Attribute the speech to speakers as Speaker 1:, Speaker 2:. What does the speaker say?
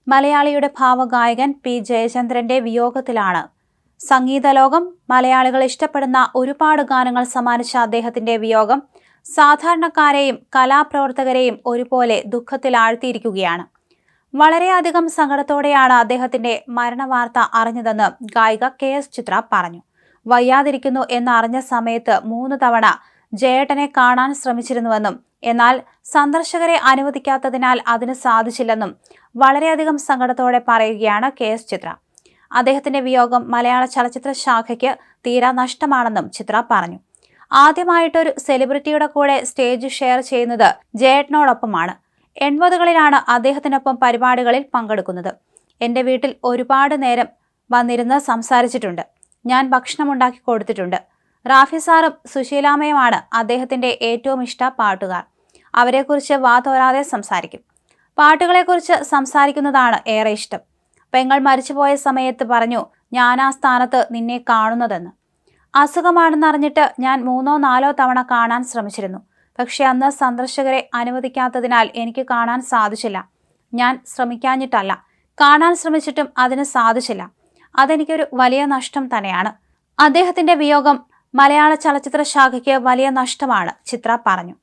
Speaker 1: മലയാളിയുടെ ഭാവഗായകൻ പി ജയചന്ദ്രന്റെ വിയോഗത്തിലാണ്. സംഗീതലോകം മലയാളികൾ ഇഷ്ടപ്പെടുന്ന ഒരുപാട് ഗാനങ്ങൾ സമ്മാനിച്ച അദ്ദേഹത്തിന്റെ വിയോഗം സാധാരണക്കാരെയും കലാപ്രവർത്തകരെയും ഒരുപോലെ ദുഃഖത്തിൽ ആഴ്ത്തിയിരിക്കുകയാണ്. വളരെയധികം സങ്കടത്തോടെയാണ് അദ്ദേഹത്തിന്റെ മരണവാർത്ത അറിഞ്ഞതെന്ന് ഗായിക KS ചിത്ര പറഞ്ഞു. വയ്യാതിരിക്കുന്നു എന്നറിഞ്ഞ സമയത്ത് 3 തവണ ജയേട്ടനെ കാണാൻ ശ്രമിച്ചിരുന്നുവെന്നും എന്നാൽ സന്ദർശകരെ അനുവദിക്കാത്തതിനാൽ അതിന് സാധിച്ചില്ലെന്നും വളരെയധികം സങ്കടത്തോടെ പറയുകയാണ് KS ചിത്ര. അദ്ദേഹത്തിന്റെ വിയോഗം മലയാള ചലച്ചിത്ര ശാഖയ്ക്ക് തീരാ നഷ്ടമാണെന്നും ചിത്ര പറഞ്ഞു. ആദ്യമായിട്ടൊരു സെലിബ്രിറ്റിയുടെ കൂടെ സ്റ്റേജ് ഷെയർ ചെയ്യുന്നത് ജയേട്ടനോടൊപ്പമാണ്. 80കളിലാണ് അദ്ദേഹത്തിനൊപ്പം പരിപാടികളിൽ പങ്കെടുക്കുന്നത്. എൻ്റെ വീട്ടിൽ ഒരുപാട് നേരം വന്നിരുന്ന് സംസാരിച്ചിട്ടുണ്ട്. ഞാൻ ഭക്ഷണമുണ്ടാക്കി കൊടുത്തിട്ടുണ്ട്. റാഫി സാറും സുശീലാമ്മയുമാണ് അദ്ദേഹത്തിന്റെ ഏറ്റവും ഇഷ്ട പാട്ടുകാർ. അവരെക്കുറിച്ച് വാതോരാതെ സംസാരിക്കും. പാട്ടുകളെക്കുറിച്ച് സംസാരിക്കുന്നതാണ് ഏറെ ഇഷ്ടം. പെങ്ങൾ മരിച്ചുപോയ സമയത്ത് പറഞ്ഞു, ഞാൻ ആ സ്ഥാനത്ത് നിന്നെ കാണുന്നതെന്ന്. അസുഖമാണെന്നറിഞ്ഞിട്ട് ഞാൻ 3ഓ 4ഓ തവണ കാണാൻ ശ്രമിച്ചിരുന്നു. പക്ഷെ അന്ന് സന്ദർശകരെ അനുവദിക്കാത്തതിനാൽ എനിക്ക് കാണാൻ സാധിച്ചില്ല. ഞാൻ ശ്രമിക്കാഞ്ഞിട്ടല്ല, കാണാൻ ശ്രമിച്ചിട്ടും അതിന് സാധിച്ചില്ല. അതെനിക്കൊരു വലിയ നഷ്ടം തന്നെയാണ്. അദ്ദേഹത്തിന്റെ വിയോഗം മലയാള ചലച്ചിത്ര ശാഖയ്ക്ക് വലിയ നഷ്ടമാണ്, ചിത്ര പറഞ്ഞു.